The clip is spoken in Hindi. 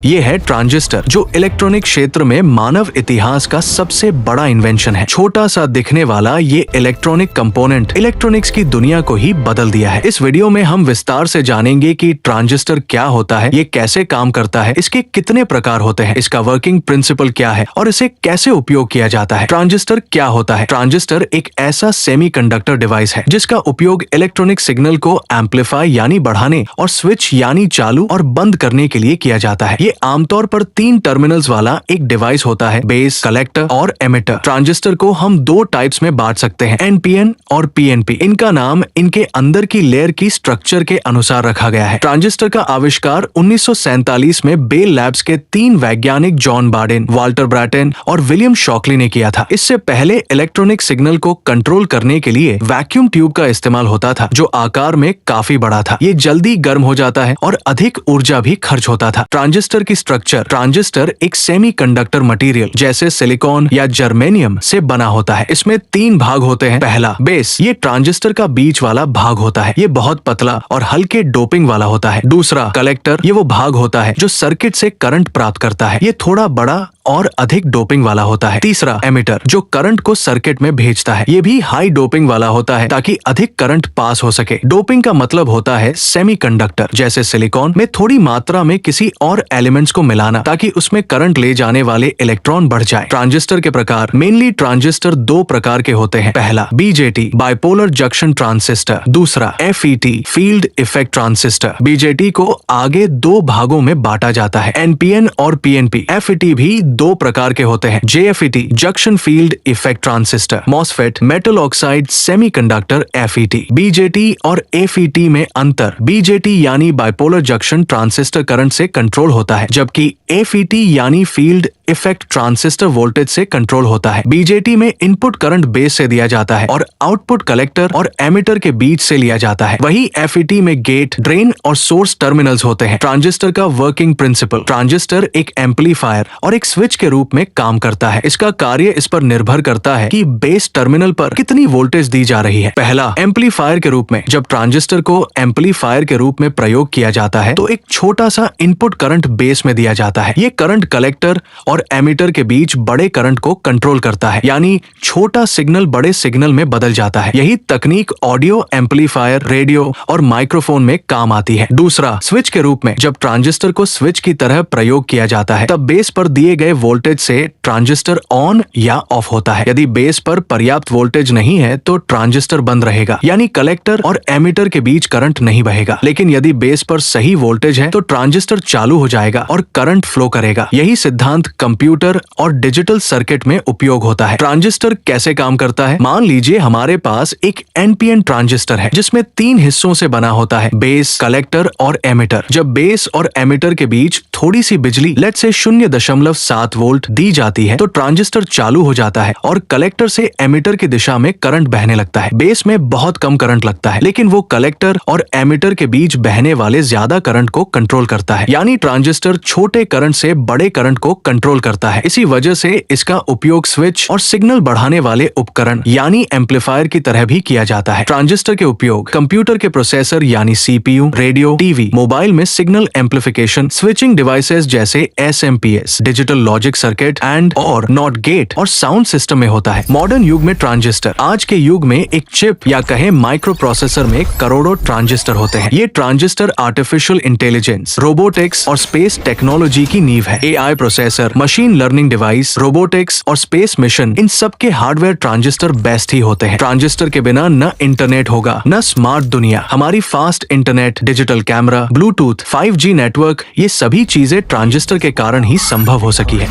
ये है ट्रांजिस्टर, जो इलेक्ट्रॉनिक क्षेत्र में मानव इतिहास का सबसे बड़ा इन्वेंशन है। छोटा सा दिखने वाला ये इलेक्ट्रॉनिक कंपोनेंट इलेक्ट्रॉनिक्स की दुनिया को ही बदल दिया है। इस वीडियो में हम विस्तार से जानेंगे कि ट्रांजिस्टर क्या होता है, ये कैसे काम करता है, इसके कितने प्रकार होते हैं, इसका वर्किंग प्रिंसिपल क्या है और इसे कैसे उपयोग किया जाता है। ट्रांजिस्टर क्या होता है? ट्रांजिस्टर एक ऐसा सेमीकंडक्टर डिवाइस है जिसका उपयोग इलेक्ट्रॉनिक सिग्नल को एम्पलीफाई यानी बढ़ाने और स्विच यानी चालू और बंद करने के लिए किया जाता है। ये आमतौर पर 3 टर्मिनल्स वाला एक डिवाइस होता है, बेस, कलेक्टर और एमिटर। ट्रांजिस्टर को हम 2 टाइप्स में बांट सकते हैं, एनपीएन और पीएनपी। इनका नाम इनके अंदर की लेयर की स्ट्रक्चर के अनुसार रखा गया है। ट्रांजिस्टर का आविष्कार 1947 में बेल लैब्स के 3 वैज्ञानिक जॉन बार्डेन, वाल्टर ब्रैटन और विलियम शॉकली ने किया था। इससे पहले इलेक्ट्रॉनिक सिग्नल को कंट्रोल करने के लिए वैक्यूम ट्यूब का इस्तेमाल होता था, जो आकार में काफी बड़ा था। ये जल्दी गर्म हो जाता है और अधिक ऊर्जा भी खर्च होता था। ट्रांजिस्टर की स्ट्रक्चर, ट्रांजिस्टर एक सेमीकंडक्टर मटेरियल जैसे सिलिकॉन या जर्मेनियम से बना होता है। इसमें 3 भाग होते हैं। पहला, बेस। ये ट्रांजिस्टर का बीच वाला भाग होता है। ये बहुत पतला और हल्के डोपिंग वाला होता है। दूसरा, कलेक्टर। ये वो भाग होता है जो सर्किट से करंट प्राप्त करता है। ये थोड़ा बड़ा और अधिक डोपिंग वाला होता है। तीसरा, एमिटर, जो करंट को सर्किट में भेजता है। ये भी हाई डोपिंग वाला होता है ताकि अधिक करंट पास हो सके। डोपिंग का मतलब होता है सेमीकंडक्टर जैसे सिलिकॉन में थोड़ी मात्रा में किसी और एलिमेंट्स को मिलाना ताकि उसमें करंट ले जाने वाले इलेक्ट्रॉन बढ़ जाए। ट्रांजिस्टर के प्रकार, मेनली ट्रांजिस्टर 2 प्रकार के होते हैं। पहला, बीजेटी, बाइपोलर जंक्शन ट्रांजिस्टर। दूसरा, FET, field effect transistor. BJT को आगे 2 भागों में बांटा जाता है, एनपीएन और पीएनपी। एफईटी भी 2 प्रकार के होते हैं, JFET, junction field effect transistor. MOSFET, metal oxide semiconductor FET. BJT और एफईटी में अंतर, बीजेटी यानी बाइपोलर जंक्शन ट्रांजिस्टर करंट से कंट्रोल होता है, जबकि एफईटी यानी फील्ड इफेक्ट ट्रांजिस्टर वोल्टेज से कंट्रोल होता है। बीजेटी में इनपुट करंट बेस से दिया जाता है और आउटपुट कलेक्टर और एमिटर के बीच से लिया जाता है। वही एफईटी में गेट, ड्रेन और सोर्स टर्मिनल्स होते हैं। ट्रांजिस्टर का वर्किंग प्रिंसिपल, ट्रांजिस्टर एक एम्पलीफायर और एक स्विच के रूप में काम करता है। इसका कार्य इस पर निर्भर करता है कि बेस टर्मिनल पर कितनी वोल्टेज दी जा रही है। पहला, एम्पलीफायर के रूप में। जब ट्रांजिस्टर को एम्पलीफायर के रूप में प्रयोग किया जाता है तो एक छोटा सा इनपुट करंट बेस में दिया जाता है। ये करंट कलेक्टर और एमिटर के बीच बड़े करंट को कंट्रोल करता है, यानी छोटा सिग्नल बड़े सिग्नल में बदल जाता है। यही तकनीक ऑडियो एम्पलीफायर, रेडियो और माइक्रोफोन में काम आती है। दूसरा, स्विच के रूप में। जब ट्रांजिस्टर को स्विच की तरह प्रयोग किया जाता है तब बेस पर दिए गए वोल्टेज से ट्रांजिस्टर ऑन या ऑफ होता है। यदि बेस पर पर्याप्त वोल्टेज नहीं है तो ट्रांजिस्टर बंद रहेगा, यानी कलेक्टर और एमिटर के बीच करंट नहीं बहेगा। लेकिन यदि बेस पर सही वोल्टेज है तो ट्रांजिस्टर चालू हो जाएगा और करंट फ्लो करेगा। यही सिद्धांत कंप्यूटर और डिजिटल सर्किट में उपयोग होता है। ट्रांजिस्टर कैसे काम करता है? मान लीजिए हमारे पास एक एनपीएन ट्रांजिस्टर है जिसमें 3 हिस्सों से बना होता है, बेस, कलेक्टर और एमिटर। जब बेस और एमिटर के बीच थोड़ी सी बिजली, लेट्स से 0.7 वोल्ट दी जाती है तो ट्रांजिस्टर चालू हो जाता है और कलेक्टर से एमिटर की दिशा में करंट बहने लगता है। बेस में बहुत कम करंट लगता है, लेकिन वो कलेक्टर और एमिटर के बीच बहने वाले ज्यादा करंट को कंट्रोल करता है, यानी ट्रांजिस्टर छोटे करंट से बड़े करंट को कंट्रोल करता है। इसी वजह से इसका उपयोग स्विच और सिग्नल बढ़ाने वाले उपकरण यानी एम्पलीफायर की तरह भी किया जाता है। ट्रांजिस्टर के उपयोग कंप्यूटर के प्रोसेसर यानी सीपीयू, रेडियो, टीवी, मोबाइल में सिग्नल एम्पलीफिकेशन, स्विचिंग डिवाइसेस जैसे SMPS, digital logic circuit and और नॉट गेट और साउंड सिस्टम में होता है। मॉडर्न युग में ट्रांजिस्टर, आज के युग में एक चिप या कहें माइक्रो प्रोसेसर में करोड़ों ट्रांजिस्टर होते हैं। ये ट्रांजिस्टर आर्टिफिशियल इंटेलिजेंस, रोबोटिक्स और स्पेस टेक्नोलॉजी की नींव है। AI processor, machine learning device, robotics और स्पेस मिशन, इन सब के हार्डवेयर ट्रांजिस्टर बेस्ट ही होते हैं। ट्रांजिस्टर के बिना न इंटरनेट होगा, न स्मार्ट दुनिया। हमारी fast internet, digital camera, Bluetooth, 5G network, ये सभी चीजें ट्रांजिस्टर के कारण ही संभव हो सकी है।